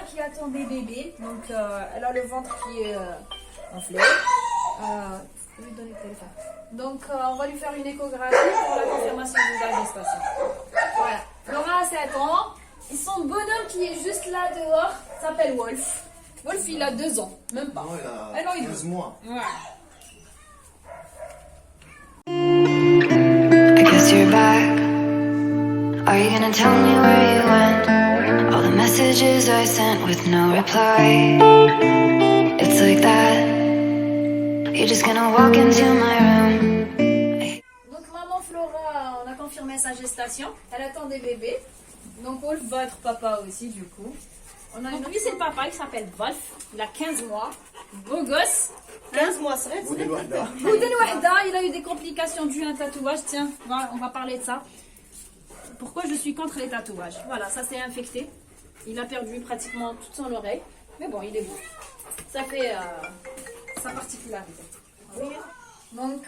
qui attend des bébés. Donc, elle a le ventre qui est enflé. Je vais lui donner le téléphone. Donc, on va lui faire une échographie pour la confirmation de la gestation. Voilà. Laura a 7 ans. Et son bonhomme qui est juste là dehors s'appelle Wolf. Wolf, il a 2 ans, même pas. Non, il a Ah non, il 15 mois. Voilà. I guess you're back. Are you gonna tell me where you went? All the messages I sent with no reply. It's like that. You're just gonna walk into my room. Donc maman Flora, on a confirmé sa gestation. Elle attend des bébés. Donc Wolf va être papa aussi du coup. Donc lui c'est le papa, il s'appelle Wolf. Il a 15 mois. Beau gosse. 15 mois صغير ودي الوحدة. Boudin Wahda, il a eu des complications dues à un tatouage. Tiens, on va parler de ça. Pourquoi je suis contre les tatouages? Voilà, ça s'est infecté. Il a perdu pratiquement toute son oreille. Mais bon, il est beau. Ça fait sa particularité. Donc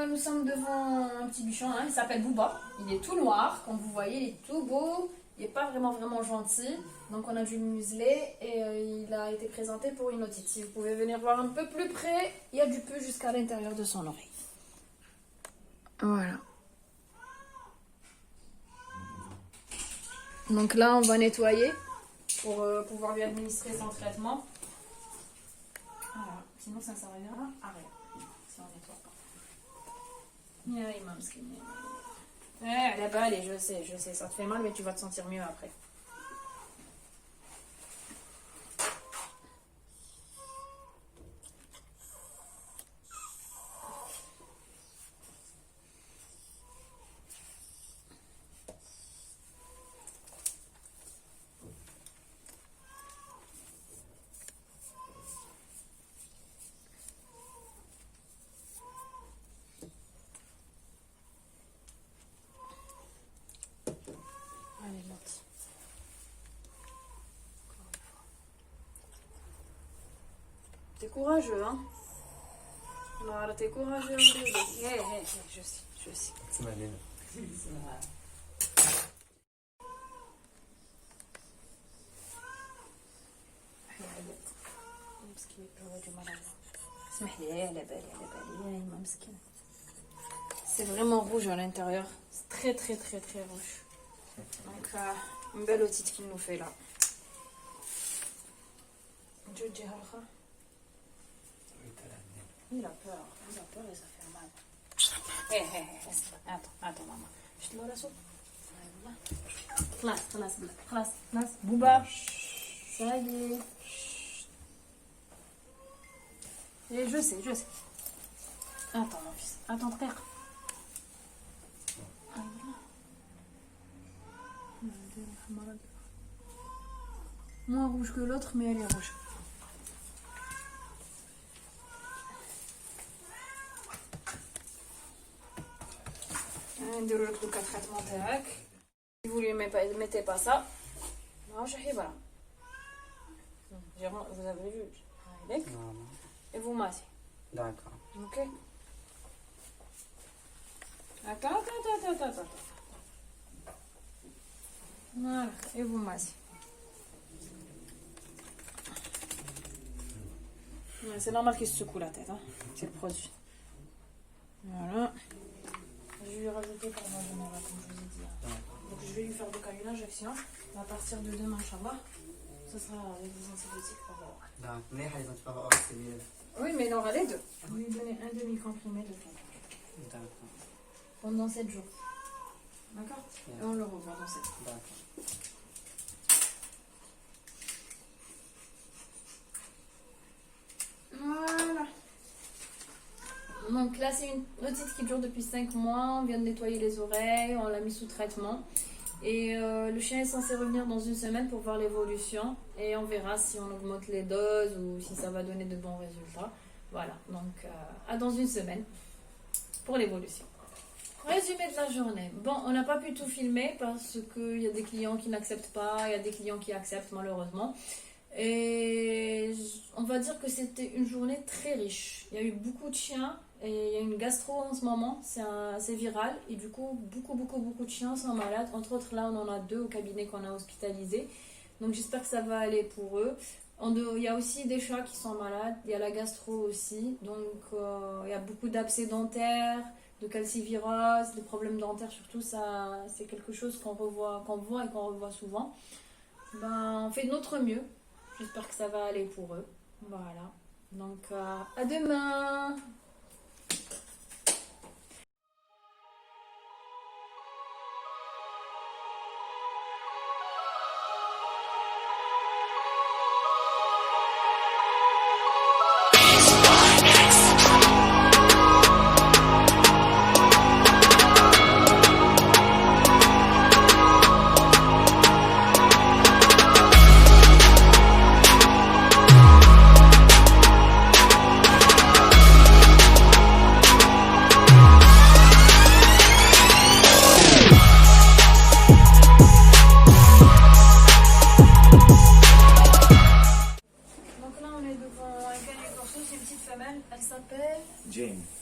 nous sommes devant un petit bichon, hein, il s'appelle Booba. Il est tout noir, comme vous voyez, il est tout beau. Il n'est pas vraiment gentil. Donc on a dû le museler et il a été présenté pour une otite. Si vous pouvez venir voir un peu plus près, il y a du peu jusqu'à l'intérieur de son oreille. Voilà. Donc là, on va nettoyer pour pouvoir lui administrer son traitement. Voilà. Sinon, ça ne servira à rien si on nettoie pas. Ya imam skin. Là-bas, allez, je sais, ça te fait mal, mais tu vas te sentir mieux après. Allez, monte. T'es courageux, hein? Non, t'es courageux, bébé. Je sais. C'est malin. مسكين يبلغ du mal. اسمح لي على بالي يا إمام مسكين. C'est vraiment rouge à l'intérieur. C'est très rouge. Donc, une belle otite qu'il nous fait là. Il a peur et ça fait mal. Attends maman. Je te le laisse. خلاص Bouba. Ça y est. Et je sais. Attends mon fils. Attends frère. Moins rouge que l'autre, mais elle est rouge. نديرو لك دوكا التريتمون تاعك. Si vous lui mettez pas ça, voilà. Vous avez vu, avec, et vous massez. D'accord. Ok. Attends. Voilà, et vous massez. C'est normal qu'il se secoue la tête, hein. C'est le produit. Voilà. Je vais lui rajouter par voie générale, comme je vous ai dit. Donc je vais lui faire une injection. À partir de demain, Inch'Allah, ce sera avec des antibiotiques par voie orale. D'accord. Les antibiotiques orales, c'est mieux. Oui, mais il aura les deux. On va lui donner un demi-comprimé de temps. D'accord. Pendant 7 jours. D'accord. Et on le revoit dans 7 jours. D'accord. Voilà. Donc là, c'est une otite qui dure depuis 5 mois. On vient de nettoyer les oreilles, on l'a mis sous traitement. Et le chien est censé revenir dans une semaine pour voir l'évolution. Et on verra si on augmente les doses ou si ça va donner de bons résultats. Voilà, donc à dans une semaine pour l'évolution. Résumé de la journée. Bon, on n'a pas pu tout filmer parce qu'il y a des clients qui n'acceptent pas, il y a des clients qui acceptent malheureusement. Et on va dire que c'était une journée très riche. Il y a eu beaucoup de chiens et il y a une gastro en ce moment, c'est viral. Et du coup, beaucoup de chiens sont malades. Entre autres, là, on en a 2 au cabinet qu'on a hospitalisés. Donc j'espère que ça va aller pour eux. Il y a aussi des chats qui sont malades, il y a la gastro aussi, donc il y a beaucoup d'abcès dentaires, de calcivirose, des problèmes dentaires surtout, ça c'est quelque chose qu'on voit et qu'on revoit souvent. Ben, on fait de notre mieux, j'espère que ça va aller pour eux. Voilà, donc à demain.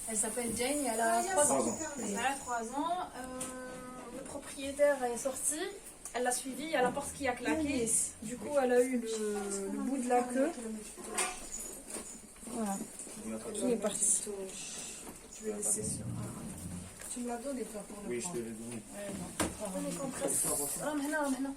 Elle s'appelle Jane et elle a 3 ans. Elle a 3 ans. Le propriétaire est sorti, elle l'a suivi, il y a la porte qui a claqué. Du coup, elle a eu le bout de la queue. Voilà. Qui est parti. Je vais laisser sur. Tu me la donnes et toi pour le prendre. Oui, je te l'ai donné. On est compresse. Ah, maintenant.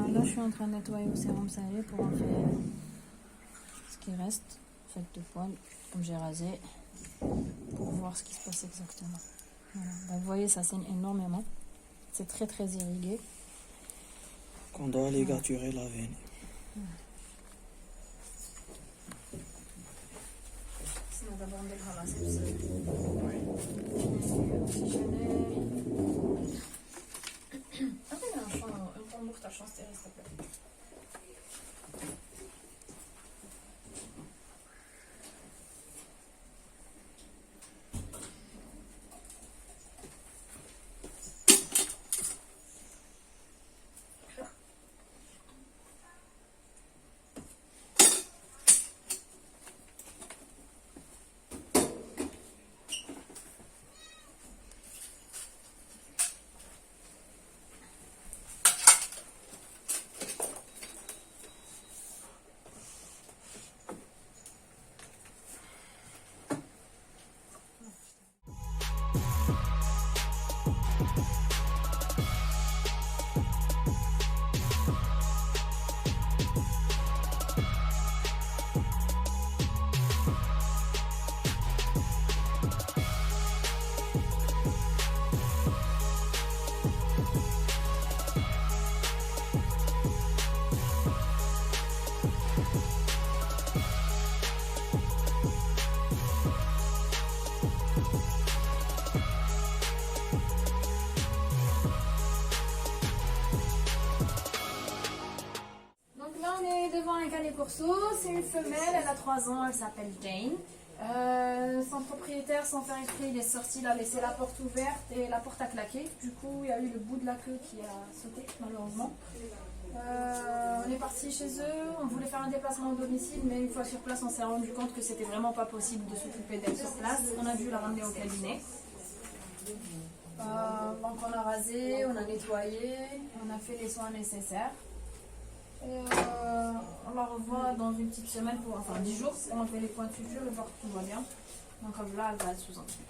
Là, je suis en train de nettoyer au sérum salé pour enlever ce qui reste, en fait, de poils, comme j'ai rasé, pour voir ce qui se passe exactement. Voilà. Donc, vous voyez, ça saigne énormément. C'est très très irrigué. On doit ligaturer la veine. Sinon, d'abord, on devra ramasser le oxygéné. Ah, il y a un tambour, t'as chance, s'il te plaît. Devant un canet corso, c'est une femelle, elle a 3 ans, elle s'appelle Jane. Son propriétaire, sans faire exprès, il est sorti, il a laissé la porte ouverte et la porte a claqué. Du coup, il y a eu le bout de la queue qui a sauté, malheureusement. On est parti chez eux, on voulait faire un déplacement au domicile, mais une fois sur place, on s'est rendu compte que c'était vraiment pas possible de s'occuper d'elle sur place. On a dû la ramener au cabinet. Donc on a rasé, on a nettoyé, on a fait les soins nécessaires. Et on la revoit dans une petite semaine, enfin 10 jours, pour enlever les points de suture et voir que tout va bien. Donc là, elle va être sous antibiotiques.